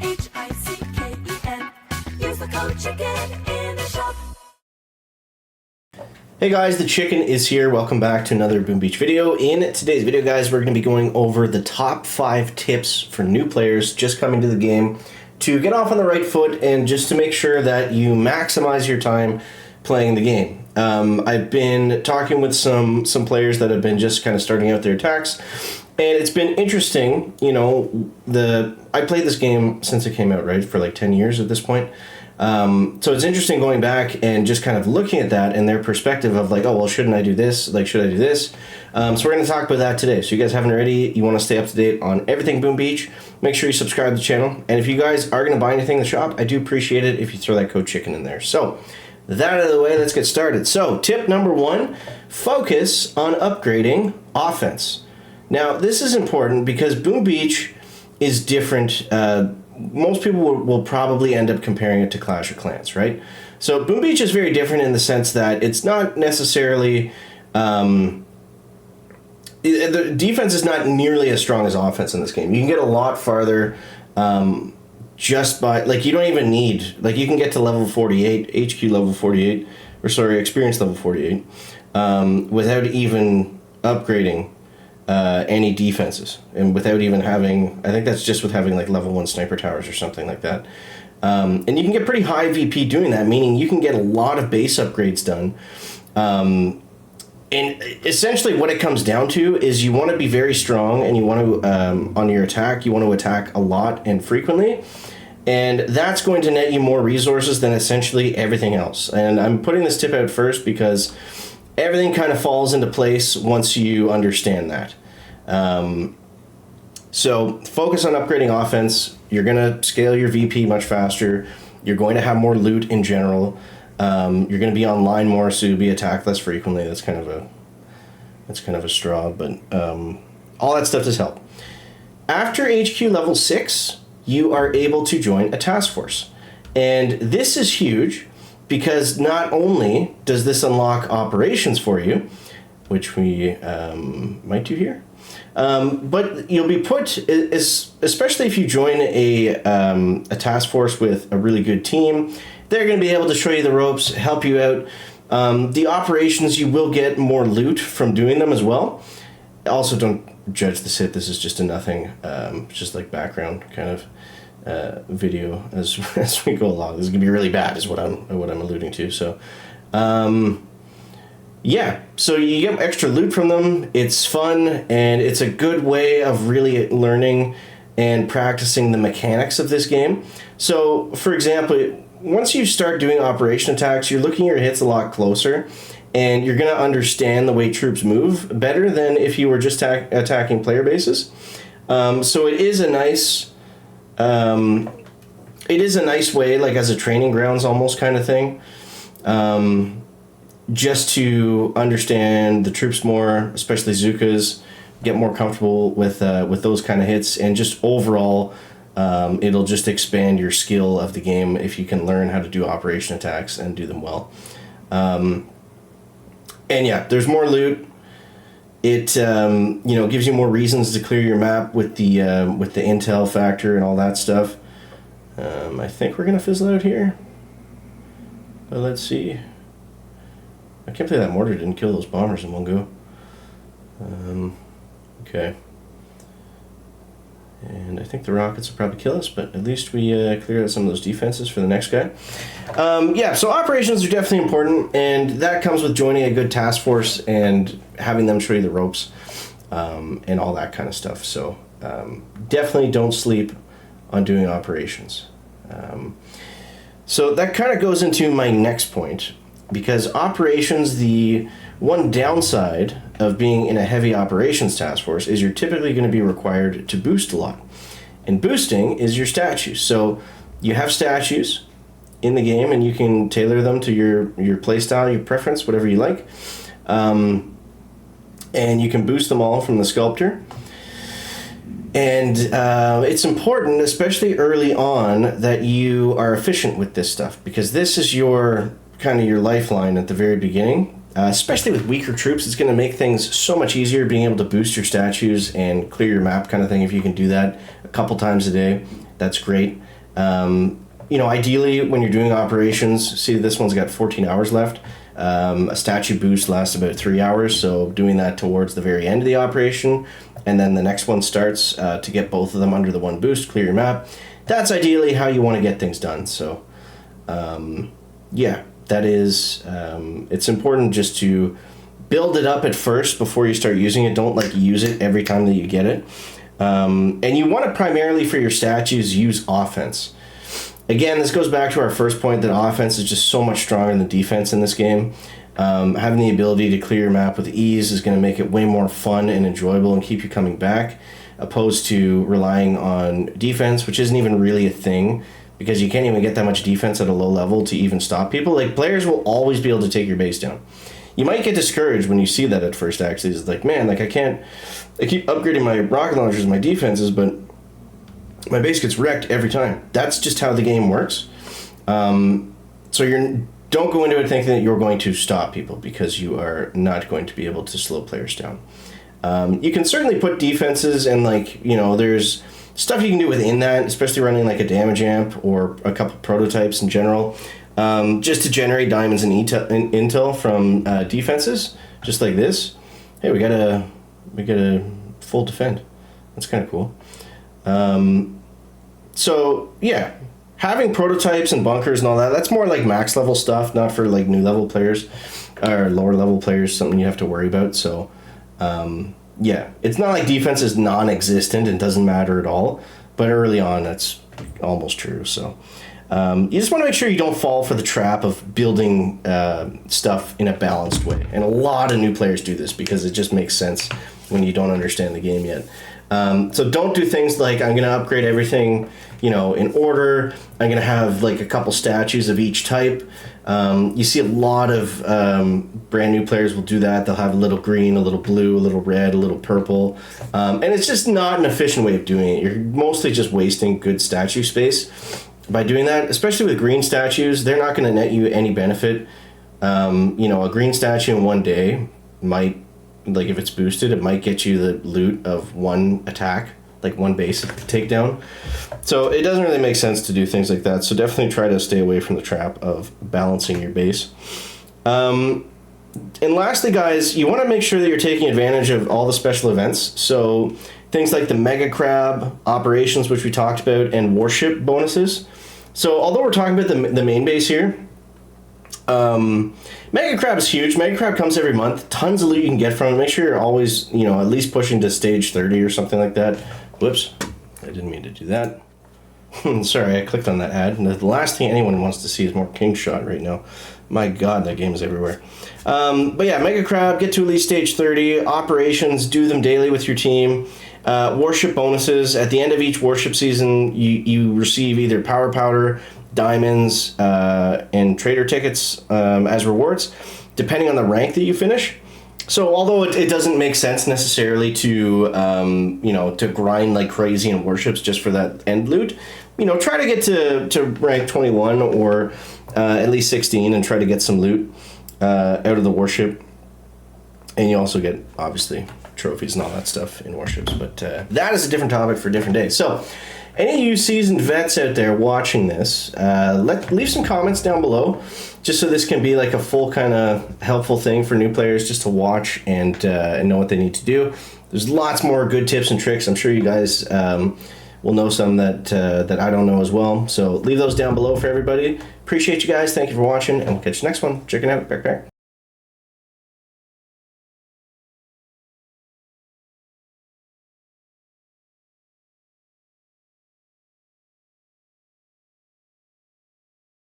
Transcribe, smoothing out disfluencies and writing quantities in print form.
CHICKEN. Use the code CHICKEN in the shop. Hey guys, the Chicken is here. Welcome back to another Boom Beach video. In today's video, guys, we're going to be going over the top 5 tips for new players just coming to the game to get off on the right foot and just to make sure that you maximize your time playing the game. I've been talking with some players that have been just kind of starting out their attacks, and it's been interesting. You know, I played this game since it came out, right, for like 10 years at this point. So it's interesting going back and just kind of looking at that and their perspective of like, oh, well, shouldn't I do this? Like, should I do this? So we're going to talk about that today. So you guys haven't already, you want to stay up to date on everything Boom Beach, make sure you subscribe to the channel. And if you guys are going to buy anything in the shop, I do appreciate it if you throw that code CHICKEN in there. So that out of the way, let's get started. So tip number 1, focus on upgrading offense. Now, this is important because Boom Beach is different. Most people will probably end up comparing it to Clash of Clans, right? So Boom Beach is very different in the sense that it's not necessarily... the defense is not nearly as strong as offense in this game. You can get a lot farther just by... Like, you don't even need... Like, you can get to level 48, HQ level 48, or sorry, experience level 48, without even upgrading any defenses, and without even having, I think that's just with having like level 1 sniper towers or something like that. And you can get pretty high VP doing that, meaning you can get a lot of base upgrades done. And essentially what it comes down to is you want to be very strong, and you want to, on your attack, you want to attack a lot and frequently. And that's going to net you more resources than essentially everything else. And I'm putting this tip out first because everything kind of falls into place once you understand that. So focus on upgrading offense. You're going to scale your VP much faster. You're going to have more loot in general. You're going to be online more, so you'll be attacked less frequently. That's kind of a straw, but all that stuff does help. After HQ level 6, you are able to join a task force. And this is huge because not only does this unlock operations for you, which we might do here, but you'll be put, especially if you join a task force with a really good team, they're going to be able to show you the ropes, help you out. The operations, you will get more loot from doing them as well. Also, don't judge this hit. This is just a nothing, just like background kind of video as we go along. This is gonna be really bad, is what I'm alluding to. So, yeah. So you get extra loot from them. It's fun, and it's a good way of really learning and practicing the mechanics of this game. So, for example, once you start doing operation attacks, you're looking at your hits a lot closer, and you're gonna understand the way troops move better than if you were just attacking player bases. So it is a nice. It is a nice way, like as a training grounds almost kind of thing, just to understand the troops more, especially Zukas, get more comfortable with those kind of hits, and just overall, it'll just expand your skill of the game if you can learn how to do operation attacks and do them well. And yeah, there's more loot. It gives you more reasons to clear your map with the intel factor and all that stuff. I think we're gonna fizzle out here, but let's see. I can't believe that mortar didn't kill those bombers in one go. Okay, and I think the rockets will probably kill us, but at least we cleared out some of those defenses for the next guy. Yeah, so operations are definitely important, and that comes with joining a good task force and having them show you the ropes, and all that kind of stuff. So definitely don't sleep on doing operations. So that kind of goes into my next point, because operations, the one downside of being in a heavy operations task force is you're typically going to be required to boost a lot. And boosting is your statues. So you have statues in the game, and you can tailor them to your playstyle, your preference, whatever you like. And you can boost them all from the sculptor. And it's important, especially early on, that you are efficient with this stuff, because this is your kind of your lifeline at the very beginning. Especially with weaker troops, it's going to make things so much easier being able to boost your statues and clear your map kind of thing if you can do that a couple times a day. That's great. Ideally, when you're doing operations, see this one's got 14 hours left. A statue boost lasts about 3 hours, so doing that towards the very end of the operation, and then the next one starts to get both of them under the one boost, clear your map. That's ideally how you want to get things done. So, that is, it's important just to build it up at first before you start using it. Don't use it every time that you get it. And you want to primarily for your statues use offense. Again, this goes back to our first point that offense is just so much stronger than defense in this game. Having the ability to clear your map with ease is going to make it way more fun and enjoyable and keep you coming back, opposed to relying on defense, which isn't even really a thing because you can't even get that much defense at a low level to even stop people. Players will always be able to take your base down. You might get discouraged when you see that at first, actually. It's man, I keep upgrading my rocket launchers and my defenses, but my base gets wrecked every time. That's just how the game works. So don't go into it thinking that you're going to stop people, because you are not going to be able to slow players down. You can certainly put defenses and there's stuff you can do within that, especially running a damage amp or a couple prototypes in general, just to generate diamonds and intel from defenses, just like this. Hey, we got a full defend. That's kind of cool. So yeah, having prototypes and bunkers and all that's more max level stuff, not for new level players or lower level players, something you have to worry about. So it's not like defense is non-existent and doesn't matter at all, but early on that's almost true. So you just want to make sure you don't fall for the trap of building stuff in a balanced way. And a lot of new players do this because it just makes sense when you don't understand the game yet. So don't do things like, I'm going to upgrade everything, in order. I'm going to have a couple statues of each type. You see a lot of brand new players will do that. They'll have a little green, a little blue, a little red, a little purple. And it's just not an efficient way of doing it. You're mostly just wasting good statue space by doing that, especially with green statues. They're not going to net you any benefit. A green statue in one day might, if it's boosted, it might get you the loot of one attack, one base takedown. So it doesn't really make sense to do things like that. So definitely try to stay away from the trap of balancing your base. And lastly, guys, you want to make sure that you're taking advantage of all the special events. So things like the Mega Crab operations, which we talked about, and warship bonuses. So although we're talking about the main base here, Mega Crab is huge. Mega Crab comes every month. Tons of loot you can get from it. Make sure you're always, at least pushing to stage 30 or something like that. Whoops. I didn't mean to do that. Sorry, I clicked on that ad. The last thing anyone wants to see is more King Shot right now. My God, that game is everywhere. But yeah, Mega Crab, get to at least stage 30. Operations, do them daily with your team. Warship bonuses. At the end of each warship season, you receive either power powder, diamonds, and trader tickets as rewards, depending on the rank that you finish. So although it doesn't make sense necessarily to to grind like crazy in warships just for that end loot, try to get to rank 21 or at least 16 and try to get some loot out of the warship. And you also get, obviously, trophies and all that stuff in warships. But that is a different topic for a different day. So any of you seasoned vets out there watching this, leave some comments down below, just so this can be like a full kind of helpful thing for new players just to watch and know what they need to do. There's lots more good tips and tricks. I'm sure you guys will know some that I don't know as well. So leave those down below for everybody. Appreciate you guys. Thank you for watching, and we'll catch you next one. Check it out. Back.